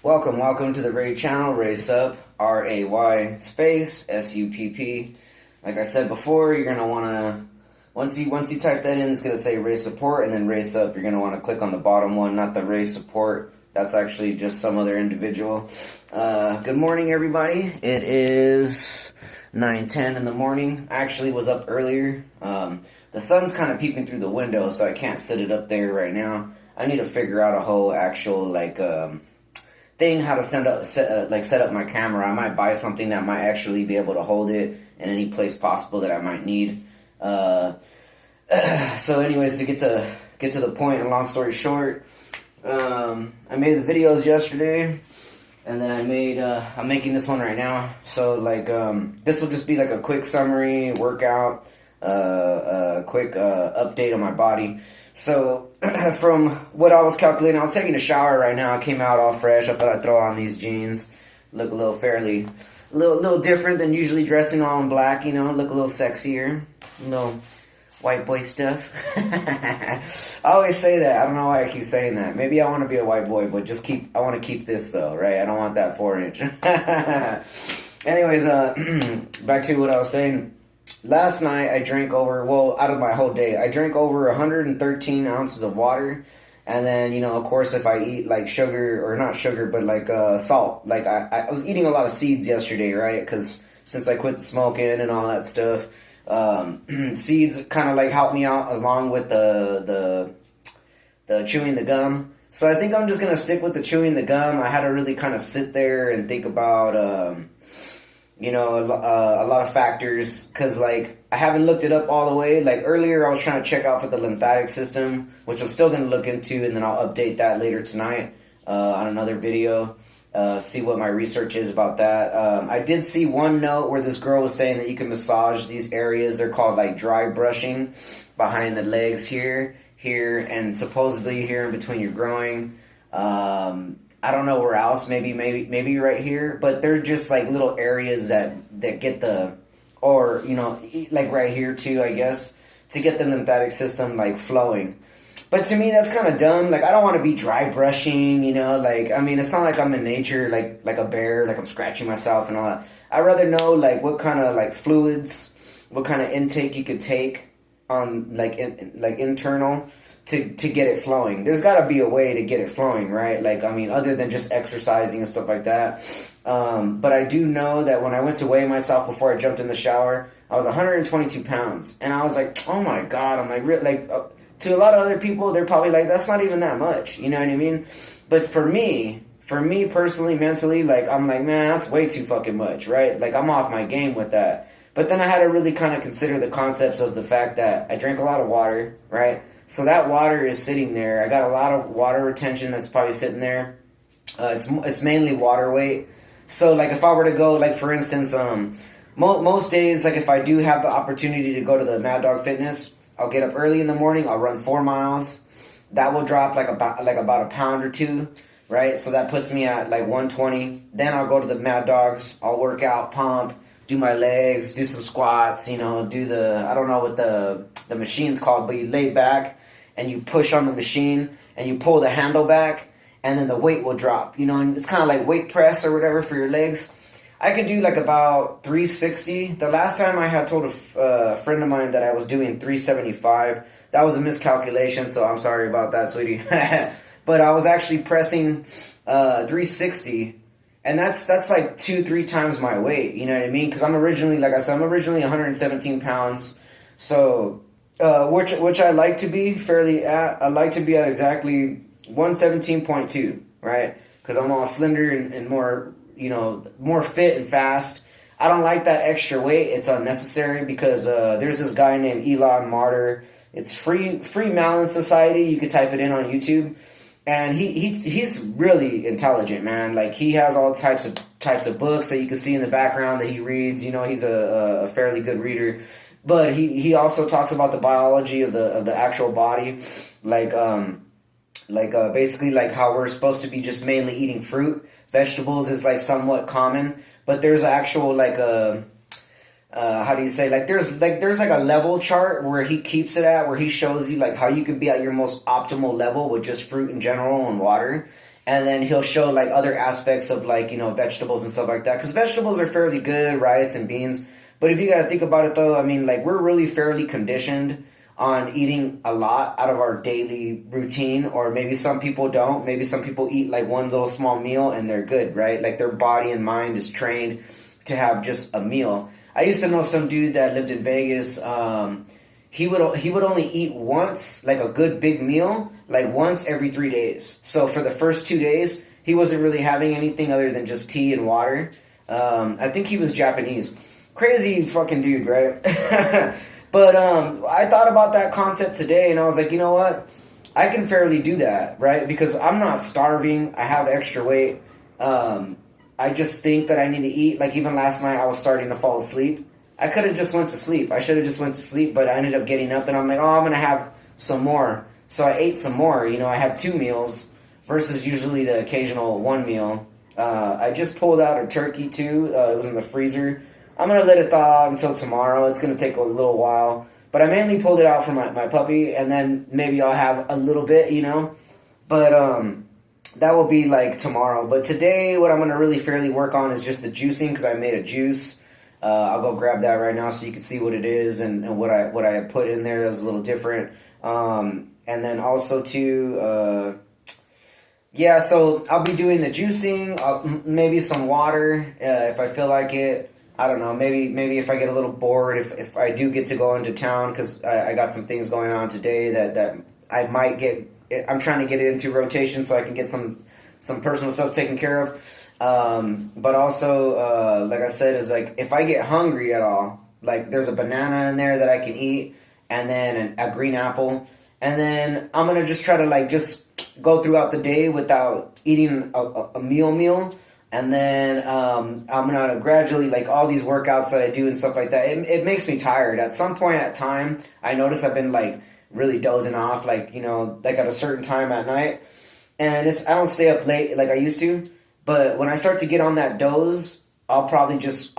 Welcome to the Ray channel, Ray Supp, R-A-Y space S-U-P-P. Like I said before, you're gonna wanna once you type that in, it's gonna say Ray Support and then Ray Supp. You're gonna wanna click on the bottom one, not the Ray Support. That's actually just some other individual. Good morning, everybody. It is 9:10 in the morning. I actually was up earlier. The sun's kind of peeping through the window, so I can't sit it up there right now. I need to figure out a whole actual thing how to set up my camera. I might buy something that might actually be able to hold it in any place possible that I might need. So anyways, to get to the point, and long story short, I made the videos yesterday, and then I'm making this one right now. So this will just be like a quick summary workout, a quick update on my body. So, from what I was calculating, I was taking a shower right now. I came out all fresh. I thought I'd throw on these jeans. Look a little different than usually dressing all in black, you know. Look a little sexier. A little white boy stuff. I always say that. I don't know why I keep saying that. Maybe I want to be a white boy, but I want to keep this though, right? I don't want that 4-inch. Anyways, back to what I was saying. Last night I drank out of my whole day, I drank over 113 ounces of water. And then, of course, if I eat like sugar, or not sugar, but salt, I was eating a lot of seeds yesterday, right? Because since I quit smoking and all that stuff, seeds kind of help me out along with the chewing the gum. So I think I'm just going to stick with the chewing the gum. I had to really kind of sit there and think about, a lot of factors, because I haven't looked it up all the way. Earlier I was trying to check out for the lymphatic system, which I'm still going to look into, and then I'll update that later tonight on another video, see what my research is about that. I did see one note where this girl was saying that you can massage these areas. They're called dry brushing, behind the legs here, and supposedly here in between your groin. I don't know where else, maybe right here, but they're just little areas that get right here too, I guess, to get the lymphatic system flowing. But to me, that's kind of dumb. I don't want to be dry brushing, it's not like I'm in nature, like a bear, I'm scratching myself and all that. I'd rather know what kind of fluids, what kind of intake you could take on internal, to get it flowing. There's got to be a way to get it flowing, right? Other than just exercising and stuff like that. But I do know that when I went to weigh myself before I jumped in the shower, I was 122 pounds. And I was like, oh my God. I'm to a lot of other people, they're probably that's not even that much. You know what I mean? But for me personally, mentally, I'm man, that's way too fucking much, right? I'm off my game with that. But then I had to really kind of consider the concepts of the fact that I drank a lot of water, right? So that water is sitting there. I got a lot of water retention that's probably sitting there. It's mainly water weight. So if I were to go, for instance, most days, if I do have the opportunity to go to the Mad Dog Fitness, I'll get up early in the morning. I'll run 4 miles. That will drop about a pound or two, right? So that puts me at 120. Then I'll go to the Mad Dogs. I'll work out, pump, do my legs, do some squats, do I don't know what the machine's called, but you lay back and you push on the machine and you pull the handle back, and then the weight will drop, and it's kind of like weight press or whatever for your legs. I could do about 360. The last time I had told a friend of mine that I was doing 375. That was a miscalculation, so I'm sorry about that, sweetie. But I was actually pressing 360. And that's 2-3 times my weight, you know what I mean? Because I'm originally, like I said, 117 pounds. So, which I like to be I like to be at exactly 117.2, right? Because I'm all slender and more, more fit and fast. I don't like that extra weight. It's unnecessary because there's this guy named Elon Martyr. It's Free Malin Society. You could type it in on YouTube. And he's really intelligent, man. He has all types of books that you can see in the background that he reads. He's a fairly good reader. But he also talks about the biology of the actual body, basically how we're supposed to be just mainly eating fruit. Vegetables is somewhat common, but there's actual how do you say, there's a level chart where he keeps it at, where he shows you how you could be at your most optimal level with just fruit in general and water. and then he'll show like other aspects of like, you know, vegetables and stuff like that, because vegetables are fairly good, rice and beans. But if you got to think about it though, I mean, like, we're really fairly conditioned on eating a lot out of our daily routine, or maybe some people don't. Maybe some people eat like one little small meal and they're good, right? Like, their body and mind is trained to have just a meal. I used to know some dude that lived in Vegas. He would only eat once, like a good big meal, like once every 3 days. So for the first 2 days, he wasn't really having anything other than just tea and water. I think he was Japanese. Crazy fucking dude, right? But I thought about that concept today, and I was like, you know what? I can fairly do that, right? Because I'm not starving. I have extra weight. I just think that I need to eat. Like, even last night, I was starting to fall asleep. I could have just went to sleep. I should have just went to sleep, but I ended up getting up, and I'm like, oh, I'm going to have some more. So I ate some more. You know, I had 2 meals versus usually the occasional 1 meal. I just pulled out a turkey, too. It was in the freezer. I'm going to let it thaw out until tomorrow. It's going to take a little while. But I mainly pulled it out for my puppy, and then maybe I'll have a little bit, you know. But that will be like tomorrow. But today, what I'm going to really fairly work on is just the juicing, because I made a juice. I'll go grab that right now so you can see what it is and what I put in there that was a little different. And then also too, yeah, so I'll be doing the juicing, maybe some water if I feel like it. I don't know, maybe if I get a little bored, if I do get to go into town, because I got some things going on today that I might get. I'm trying to get it into rotation so I can get some personal stuff taken care of. But also, like I said, is like, if I get hungry at all, like, there's a banana in there that I can eat, and then a green apple, and then I'm gonna just try to like just go throughout the day without eating a meal. And then I'm going to gradually, like, all these workouts that I do and stuff like that, it makes me tired. At some point at time, I notice I've been, like, really dozing off, like, you know, like at a certain time at night. And I don't stay up late like I used to. But when I start to get on that doze, I'll probably just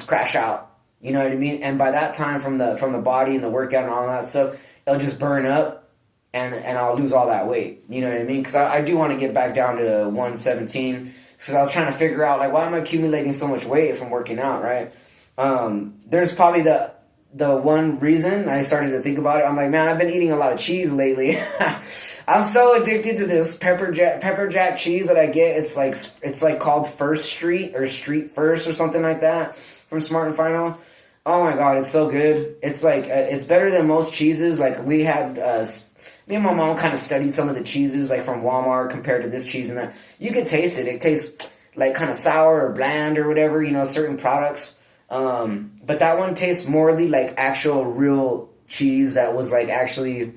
crash out. You know what I mean? And by that time, from the body and the workout and all that stuff, it'll just burn up, and I'll lose all that weight. You know what I mean? Because I do want to get back down to 117. Because I was trying to figure out, like, why am I accumulating so much weight from working out, right? There's probably the one reason I started to think about it. I'm like, man, I've been eating a lot of cheese lately. I'm so addicted to this pepper jack cheese that I get. It's like called First Street or Street First or something like that from Smart and Final. Oh my God, it's so good. It's like it's better than most cheeses. Like, we had me and my mom kind of studied some of the cheeses, like, from Walmart compared to this cheese and that. You could taste it. It tastes like kind of sour or bland or whatever, you know, certain products. But that one tastes morely like actual real cheese that was, like, actually,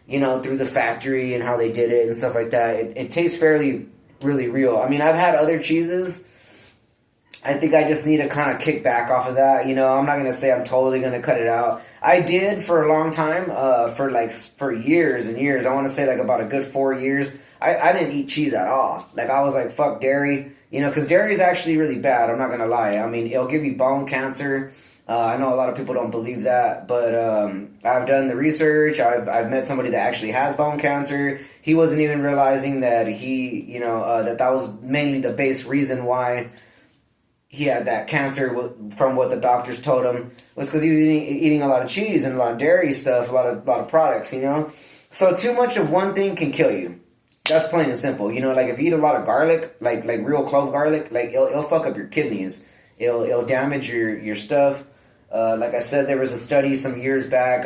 you know, through the factory and how they did it and stuff like that. It tastes fairly, really real. I mean, I've had other cheeses. I think I just need to kind of kick back off of that. You know, I'm not going to say I'm totally going to cut it out. I did for a long time, for years and years. I want to say, like, about a good 4 years. I didn't eat cheese at all. Like, I was like, fuck dairy. You know, because dairy is actually really bad. I'm not going to lie. I mean, it'll give you bone cancer. I know a lot of people don't believe that, but I've done the research. I've met somebody that actually has bone cancer. He wasn't even realizing that that was mainly the base reason why he had that cancer, from what the doctors told him, was because he was eating a lot of cheese and a lot of dairy stuff, a lot of products, you know. So too much of one thing can kill you. That's plain and simple. You know, like, if you eat a lot of garlic, like real clove garlic, like, it'll fuck up your kidneys. It'll damage your stuff. Like I said, there was a study some years back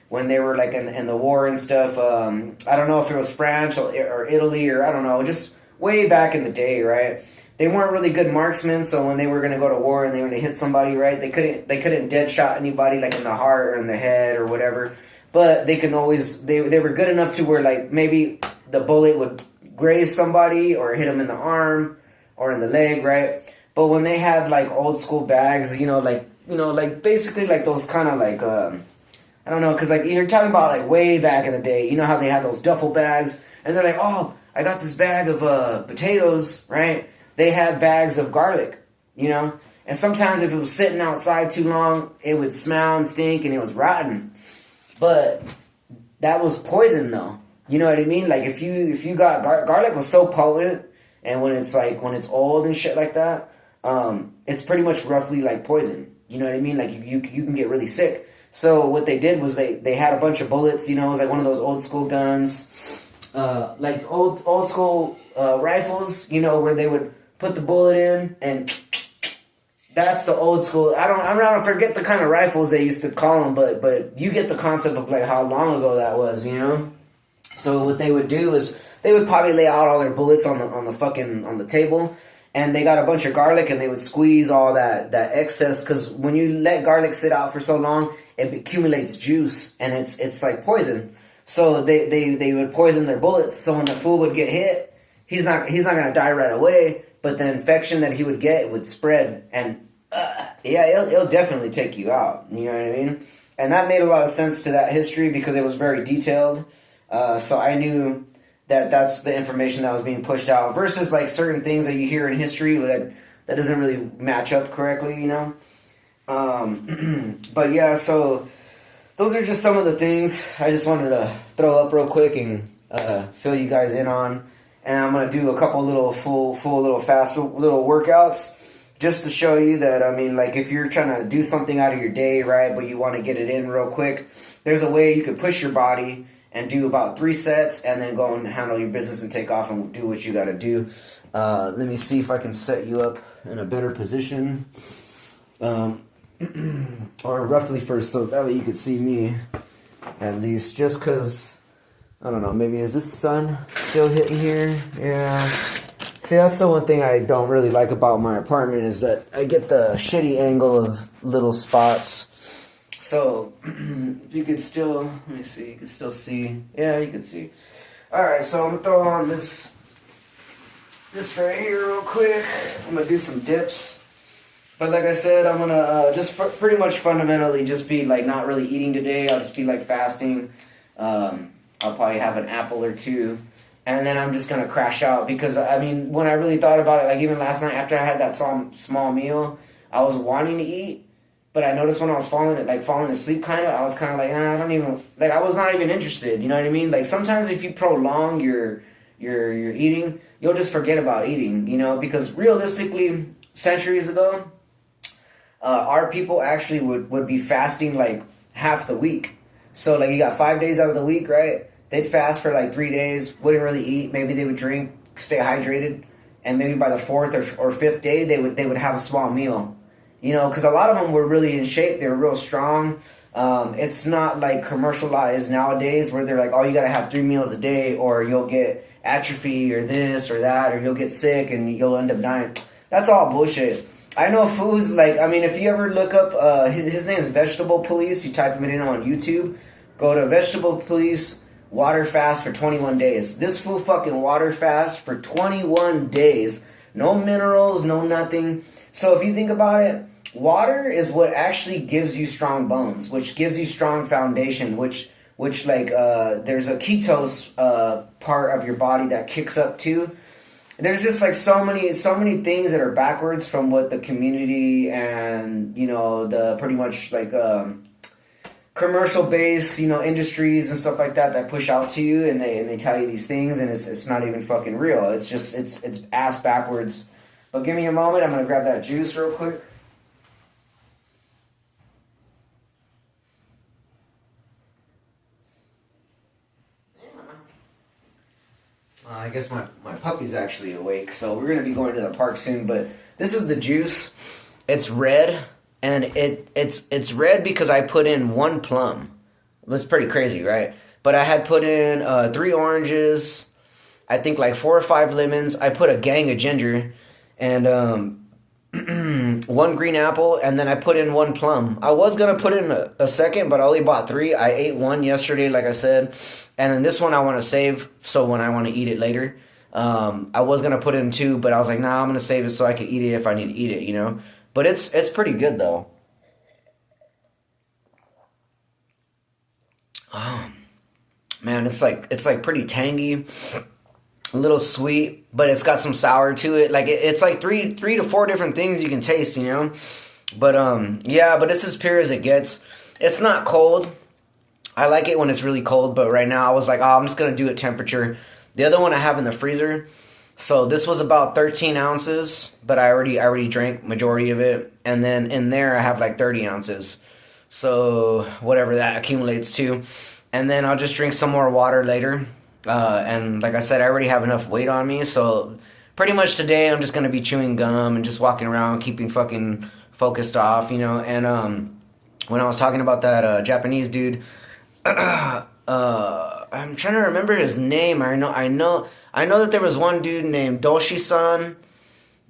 when they were, like, in the war and stuff. I don't know if it was France or Italy, or I don't know, just way back in the day, right? They weren't really good marksmen, so when they were going to go to war and they were going to hit somebody, right, they couldn't dead shot anybody, like, in the heart or in the head or whatever. But they can always, they were good enough to where, like, maybe the bullet would graze somebody or hit them in the arm or in the leg, right? But when they had, like, old school bags, like basically like those kind of, like, I don't know, because, like, you're talking about, like, way back in the day. You know how they had those duffel bags, and they're like, oh, I got this bag of potatoes, right? They had bags of garlic, you know? And sometimes if it was sitting outside too long, it would smell and stink and it was rotten. But that was poison, though. You know what I mean? Like if you got garlic was so potent, and when it's old and shit like that, it's pretty much roughly like poison. You know what I mean? Like you can get really sick. So what they did was they had a bunch of bullets. You know, it was like one of those old school guns, like old school rifles. You know, where they would put the bullet in, and that's the old school. I'm not forget the kind of rifles they used to call them, but you get the concept of like how long ago that was. You know. So what they would do is they would probably lay out all their bullets on the table, and they got a bunch of garlic, and they would squeeze all that excess, because when you let garlic sit out for so long, it accumulates juice, and it's like poison. So they would poison their bullets. So when the fool would get hit, he's not gonna die right away, but the infection that he would get would spread, and yeah, it'll definitely take you out. You know what I mean? And that made a lot of sense to that history because it was very detailed. So I knew that that's the information that was being pushed out versus like certain things that you hear in history that doesn't really match up correctly, you know? But yeah, so those are just some of the things I just wanted to throw up real quick and fill you guys in on. And I'm going to do a couple little full little fast little workouts just to show you that, I mean, like if you're trying to do something out of your day, right, but you want to get it in real quick, there's a way you could push your body and do about 3 sets, and then go and handle your business and take off and do what you got to do. Let me see if I can set you up in a better position, or roughly first, so that way you could see me at least. Just because, I don't know, maybe is this sun still hitting here? Yeah. See, that's the one thing I don't really like about my apartment is that I get the shitty angle of little spots. So, you could still, let me see, you can still see. Yeah, you can see. Alright, so I'm going to throw on this right here real quick. I'm going to do some dips. But like I said, I'm going to just pretty much fundamentally just be like not really eating today. I'll just be like fasting. I'll probably have an apple or two. And then I'm just going to crash out because, I mean, when I really thought about it, like even last night after I had that small meal, I was wanting to eat. But I noticed when I was falling asleep, kind of, I was kind of like, I don't even, like, I was not even interested. You know what I mean? Like, sometimes if you prolong your eating, you'll just forget about eating, you know? Because realistically, centuries ago, our people actually would be fasting, like, half the week. So, like, you got 5 days out of the week, right? They'd fast for, like, 3 days, wouldn't really eat. Maybe they would drink, stay hydrated. And maybe by the 4th or 5th day, they would have a small meal. You know, because a lot of them were really in shape. They were real strong. It's not like commercialized nowadays where they're like, oh, you got to have 3 meals a day or you'll get atrophy or this or that or you'll get sick and you'll end up dying. That's all bullshit. I know foods like, I mean, if you ever look up, his name is Vegetable Police. You type him in on YouTube. Go to Vegetable Police, water fast for 21 days. This fool fucking water fast for 21 days. No minerals, no nothing. So if you think about it, water is what actually gives you strong bones, which gives you strong foundation, which like there's a ketose part of your body that kicks up too. There's just like so many things that are backwards from what the community and, you know, the pretty much like commercial based, you know, industries and stuff like that push out to you and they tell you these things and it's not even fucking real. It's just it's ass backwards. But give me a moment. I'm gonna grab that juice real quick. I guess my puppy's actually awake, so we're gonna be going to the park soon. But this is the juice. It's red, and it's red because I put in 1 plum. It's pretty crazy, right? But I had put in 3 oranges, I think like 4 or 5 lemons. I put a gang of ginger, and 1 green apple, and then I put in 1 plum. I was gonna put in a second, but I only bought 3. I ate 1 yesterday, like I said, and then this one I want to save so when I want to eat it later. I was gonna put in 2, but I was like, nah, I'm gonna save it so I can eat it if I need to eat it, you know. But it's pretty good though. Oh, man, it's like pretty tangy. A little sweet, but it's got some sour to it. Like it's like three to 4 different things you can taste, you know. But yeah, but it's as pure as it gets. It's not cold. I like it when it's really cold, but right now I was like, oh, I'm just going to do it temperature. The other one I have in the freezer, so this was about 13 ounces, but I already drank majority of it. And then in there I have like 30 ounces. So whatever that accumulates to. And then I'll just drink some more water later. And like I said, I already have enough weight on me. So pretty much today I'm just going to be chewing gum and just walking around, keeping fucking focused off, you know. And when I was talking about that Japanese dude, I'm trying to remember his name. I know that there was one dude named Doshi-san.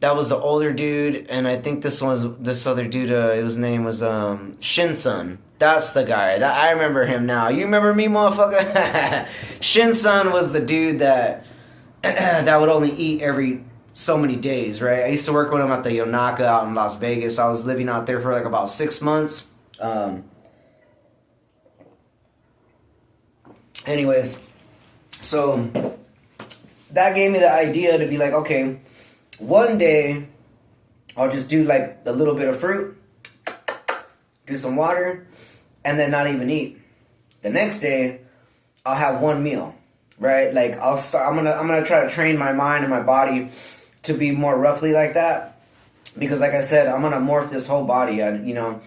That was the older dude, and I think this other dude. His name was Shin-san. That's the guy. I remember him now. You remember me, motherfucker? Shin-san was the dude that that would only eat every so many days, right? I used to work with him at the Yonaka out in Las Vegas. I was living out there for like about 6 months. Anyways, so that gave me the idea to be like, okay, one day I'll just do like a little bit of fruit, do some water, and then not even eat. The next day I'll have one meal, right? Like I'm gonna try to train my mind and my body to be more roughly like that, because like I said, I'm gonna morph this whole body, you know.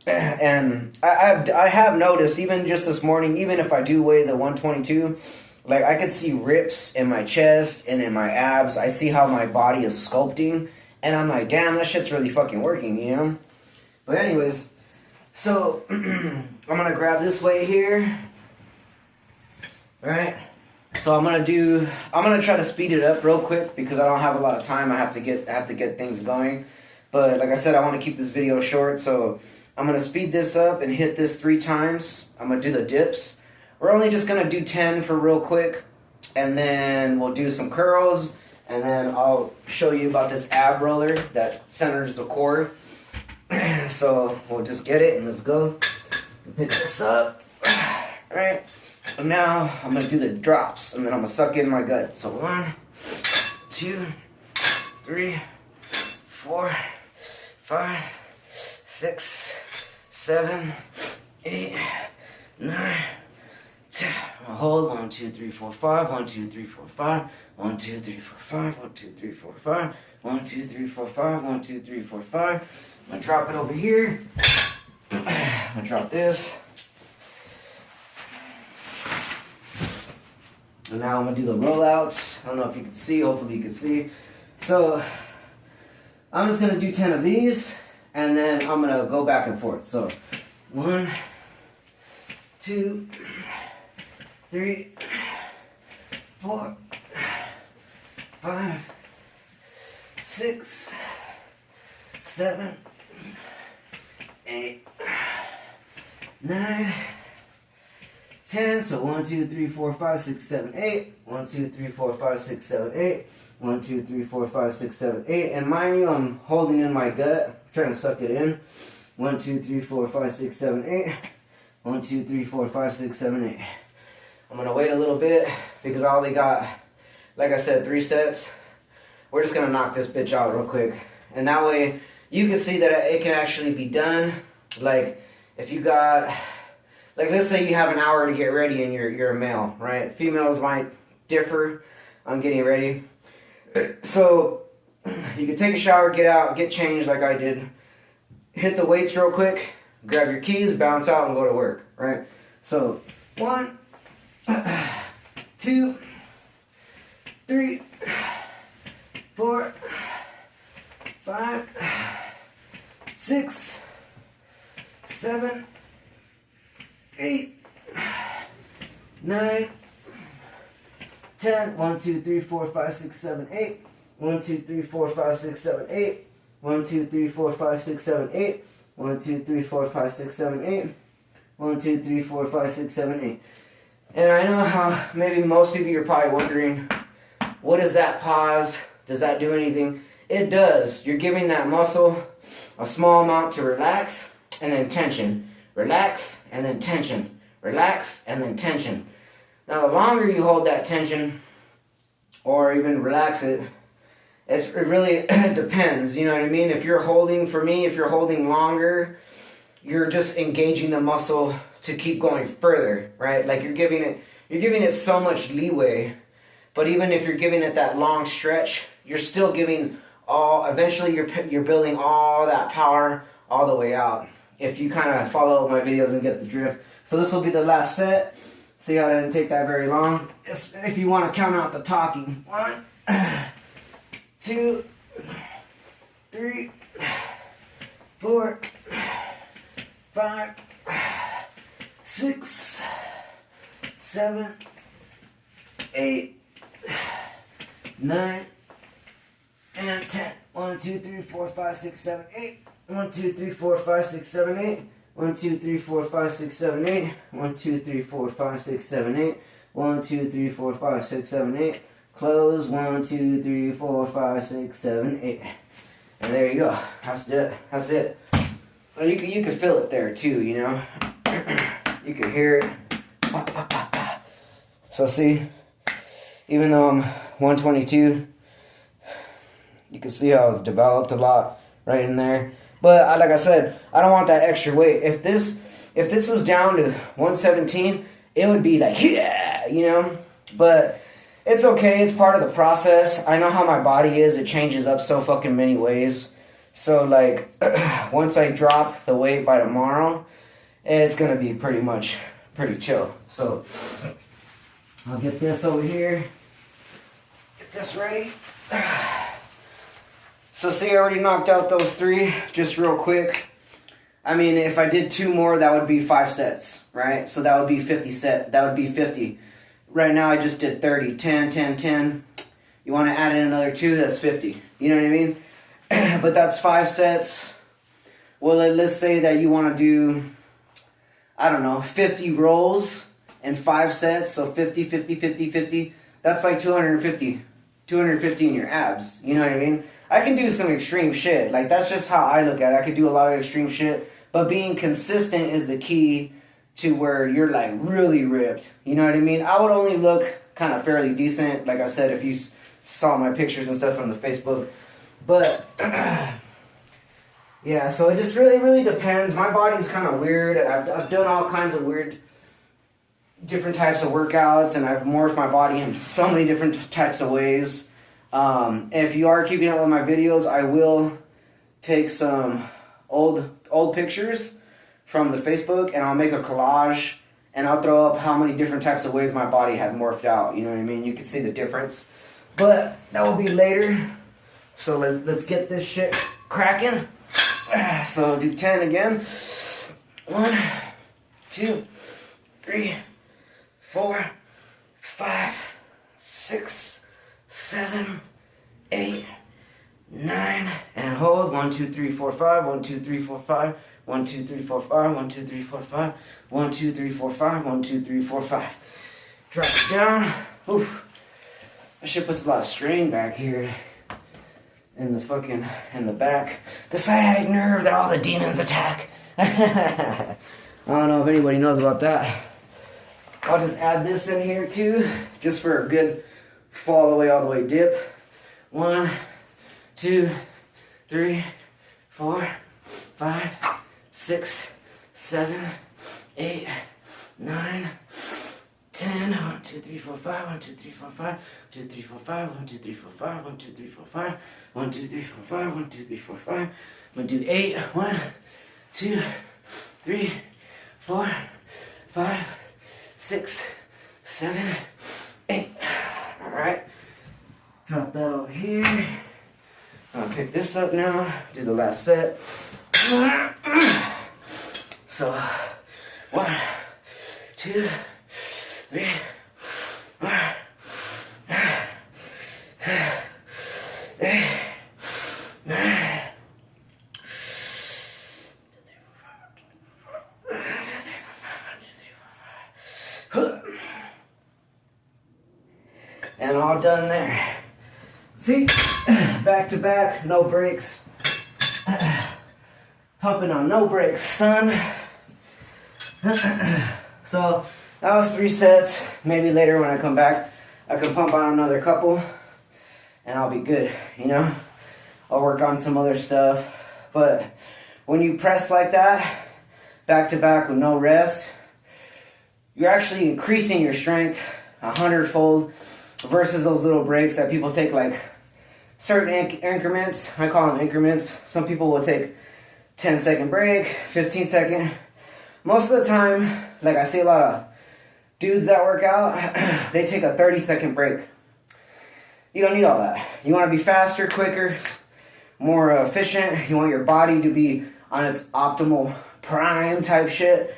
And I have noticed, even just this morning, even if I do weigh the 122, like I could see rips in my chest and in my abs. I see how my body is sculpting, and I'm like, damn, that shit's really fucking working, you know? But anyways, so I'm gonna grab this weight here. Alright? So I'm gonna try to speed it up real quick because I don't have a lot of time. I have to get things going. But like I said, I want to keep this video short, so I'm going to speed this up and hit this 3 times. I'm going to do the dips. We're only just going to do 10 for real quick. And then we'll do some curls. And then I'll show you about this ab roller that centers the core. So we'll just get it and let's go. Pick this up. Alright. And now I'm going to do the drops. And then I'm going to suck in my gut. So 1, 2, 3, 4, 5, 6, 7, 8, 9, 10. I'll hold 1, 2, 3, 4, 5. 1, 2, 3, 4, 5. 1, 2, 3, 4, 5. 1, 2, 3, 4, 5. 1, 2, 3, 4, 5. 1, 2, 3, 4, 5. I'm gonna drop it over here. I'm gonna drop this. And now I'm gonna do the rollouts. I don't know if you can see. Hopefully you can see. So I'm just gonna do 10 of these. And then I'm going to go back and forth. So 1, 2, 3, 4, 5, 6, 7, 8, 9, 10. So 1, 2, 3, 4, 5, 6, 7, 8. 1, 2, 3, 4, 5, 6, 7, 8. 1, 2, 3, 4, 5, 6, 7, 8. And mind you, I'm holding in my gut, trying to suck it in. 1, 2, 3, 4, 5, 6, 7, 8. 1, 2, 3, 4, 5, 6, 7, 8. I'm going to wait a little bit because I only got, like I said, 3 sets. We're just going to knock this bitch out real quick. And that way, you can see that it can actually be done. Like, if you got, like, let's say you have an hour to get ready and you're a male, right? Females might differ on getting ready. So, you can take a shower, get out, get changed like I did. Hit the weights real quick, grab your keys, bounce out, and go to work, right? So, 1, 2, 3, 4, 5, 6, 7, 8, 9, 10. 1, 2, 3, 4, 5, 6, 7, 8. 1, 2, 3, 4, 5, 6, 7, 8. 1, 2, 3, 4, 5, 6, 7, 8. 1, 2, 3, 4, 5, 6, 7, 8. 1, 2, 3, 4, 5, 6, 7, 8. And I know how maybe most of you are probably wondering, what is that pause? Does that do anything? It does. You're giving that muscle a small amount to relax and then tension. Relax and then tension. Relax and then tension. Now, the longer you hold that tension or even relax it, it really depends. You know what I mean? If you're holding, for me, if you're holding longer, you're just engaging the muscle to keep going further, right? Like you're giving it so much leeway, but even if you're giving it that long stretch, you're still giving eventually you're building all that power all the way out. If you kind of follow my videos and get the drift. So this will be the last set. See how it didn't take that very long? If you want to count out the talking. 1, 2, 3, 4, 5, 6, 7, 8, 9, and 10. 1, 2, 3, 4, 5, 6, 7, 8. 1, 2, 3, 4, 5, 6, 7, 8. 1, 2, 3, 4, 5, 6, 7, 8. 1, 2, 3, 4, 5, 6, 7, 8. 1, 2, 3, 4, 5, 6, 7, 8. Close. 1, 2, 3, 4, 5, 6, 7, 8. And there you go. That's it. That's it. And you can feel it there too, you know. You can hear it. So see, even though I'm 122, you can see how it's developed a lot right in there. But like I said, I don't want that extra weight. If this was down to 117, it would be like, yeah, you know. But it's okay. It's part of the process. I know how my body is. It changes up so fucking many ways. So like, once I drop the weight by tomorrow, it's gonna be pretty chill. So I'll get this over here. Get this ready. So see, I already knocked out those 3 just real quick. I mean, if I did 2 more, that would be 5 sets, right? So that would be 50 set. That would be 50. Right now, I just did 30. 10, 10, 10. You want to add in another 2, that's 50. You know what I mean? But that's 5 sets. Well, let's say that you want to do, I don't know, 50 rolls and 5 sets. So 50, 50, 50, 50. That's like 250 in your abs. You know what I mean? I can do some extreme shit. Like, that's just how I look at it. I could do a lot of extreme shit. But being consistent is the key to where you're, like, really ripped. You know what I mean? I would only look kind of fairly decent, like I said, if you saw my pictures and stuff from the Facebook. But, yeah, so it just really depends. My body's kind of weird. I've done all kinds of weird, different types of workouts, and I've morphed my body in so many different types of ways. If you are keeping up with my videos, I will take some old pictures from the Facebook, and I'll make a collage, and I'll throw up how many different types of ways my body had morphed out. You know what I mean? You can see the difference. But that will be later. So let's get this shit cracking. So do 10 again. 1, 2, 3, 4, 5, 6, 7, 8, 9, and hold. 1, 2, 3, 4, 5. 1, 2, 3, 4, 5. 1, 2, 3, 4, 5. 1, 2, 3, 4, 5. 1, 2, 3, 4, 5. 1, 2, 3, 4, 5. Drop it down. Oof. That shit puts a lot of strain back here in the back. The sciatic nerve that all the demons attack. I don't know if anybody knows about that. I'll just add this in here too, just for a good fall all the way dip. 1, 2, 3, 4, 5, 6, 7, 8, 9, 10. 1, 2, 3, 4, 5. 1, 2, 3, 4, 5. 2, 3, 4, 5. 1, 2, 3, 4, 5. 1, 2, 3, 4, 5. 1, 2, 3, 4, 5. 1, 2, 3, 4, 5. I'm gonna do 8. 1, 2, 3, 4, 5, 6, 7, 8. All right. Drop that over here. I'll pick this up now. Do the last set. So, 1, 2, 3, 4, 8, 9. And all done there. See? Back to back, no breaks. Pumping on no breaks, son. So that was 3 sets. Maybe later when I come back, I can pump on another couple and I'll be good, you know? I'll work on some other stuff. But when you press like that, back to back with no rest, you're actually increasing your strength 100-fold versus those little breaks that people take, like certain increments. I call them increments. Some people will take 10-second break, 15-second. Most of the time, like I see a lot of dudes that work out, they take a 30-second break. You don't need all that. You want to be faster, quicker, more efficient. You want your body to be on its optimal prime type shit.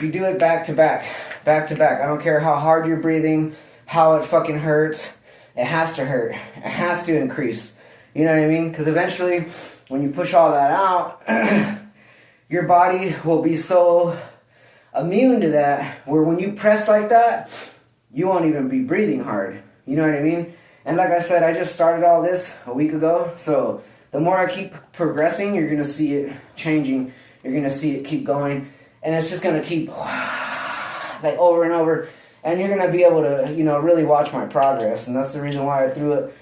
You do it back to back, back to back. I don't care how hard you're breathing, how it fucking hurts. It has to hurt. It has to increase. You know what I mean? Because eventually, when you push all that out, your body will be so immune to that, where when you press like that, you won't even be breathing hard. You know what I mean? And like I said, I just started all this a week ago, so the more I keep progressing, you're going to see it changing. You're going to see it keep going, and it's just going to keep like over and over, and you're going to be able to, you know, really watch my progress. And that's the reason why I threw up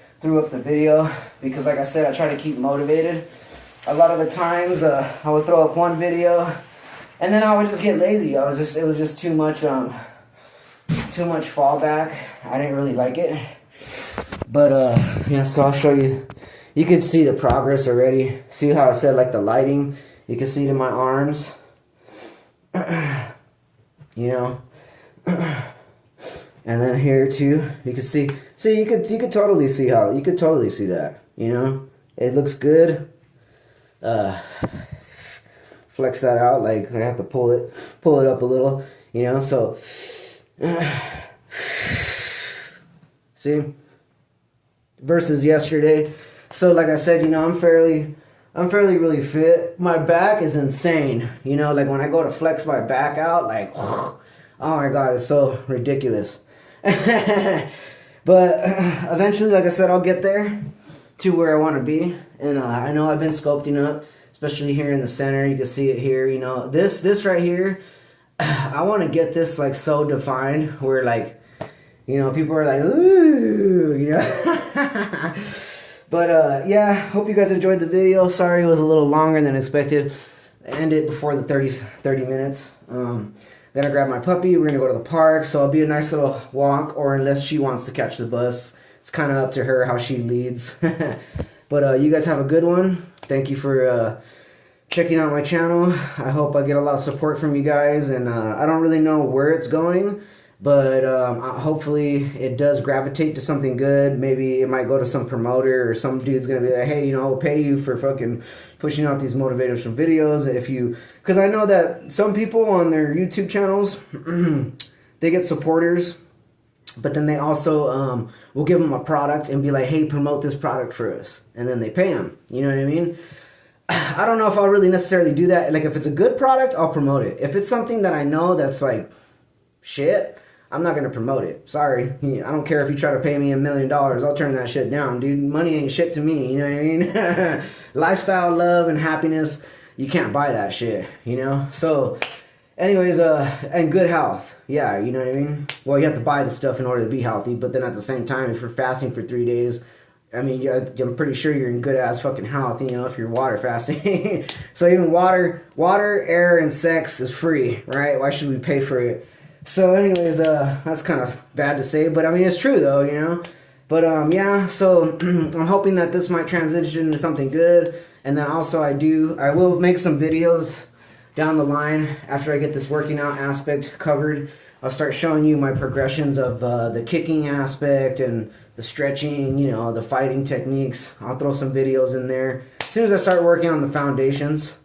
the video, because like I said, I try to keep motivated. A lot of the times I would throw up one video and then I would just get lazy. It was just too much fallback. I didn't really like it. But yeah, so I'll show you. You can see the progress already. See how I said, like, the lighting? You can see it in my arms. You know. And then here too, you can see. So you could totally see how, you could totally see that. You know, it looks good. Flex that out, like I have to pull it up a little. You know, so see, versus yesterday. So like I said, you know, I'm fairly really fit. My back is insane. You know, like when I go to flex my back out, like, oh my God, it's so ridiculous. But eventually, like I said, I'll get there to where I want to be. And I know I've been sculpting up, especially here in the center. You can see it here. You know, this right here, I want to get this like so defined where, like, you know, people are like, ooh, you know. But yeah, hope you guys enjoyed the video. Sorry it was a little longer than expected. I ended before the 30 minutes. Gonna grab my puppy. We're gonna go to the park, so it'll be a nice little walk, or unless she wants to catch the bus. It's kind of up to her how she leads. But you guys have a good one. Thank you for checking out my channel. I hope I get a lot of support from you guys, and I don't really know where it's going, but hopefully it does gravitate to something good. Maybe it might go to some promoter, or some dude's gonna be like, hey, you know, I'll pay you for fucking pushing out these motivational videos. Because I know that some people on their YouTube channels, they get supporters, but then they also will give them a product and be like, hey, promote this product for us, and then they pay them. You know what I mean? I don't know if I'll really necessarily do that. Like, if it's a good product, I'll promote it. If it's something that I know that's like shit, I'm not gonna promote it. Sorry. I don't care if you try to pay me $1 million. I'll turn that shit down, dude. Money ain't shit to me. You know what I mean? Lifestyle, love, and happiness, you can't buy that shit. You know. So, anyways, and good health. Yeah, you know what I mean. Well, you have to buy the stuff in order to be healthy. But then at the same time, if you're fasting for 3 days, I mean, I'm pretty sure you're in good ass fucking health, you know, if you're water fasting. So even water, air, and sex is free, right? Why should we pay for it? So anyways, that's kind of bad to say, but I mean, it's true though, you know. But yeah, so I'm hoping that this might transition into something good. And then also I will make some videos down the line after I get this working out aspect covered. I'll start showing you my progressions of the kicking aspect and the stretching, you know, the fighting techniques. I'll throw some videos in there as soon as I start working on the foundations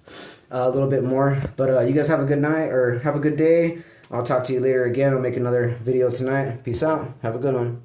a little bit more. But you guys have a good night, or have a good day. I'll talk to you later again. I'll make another video tonight. Peace out. Have a good one.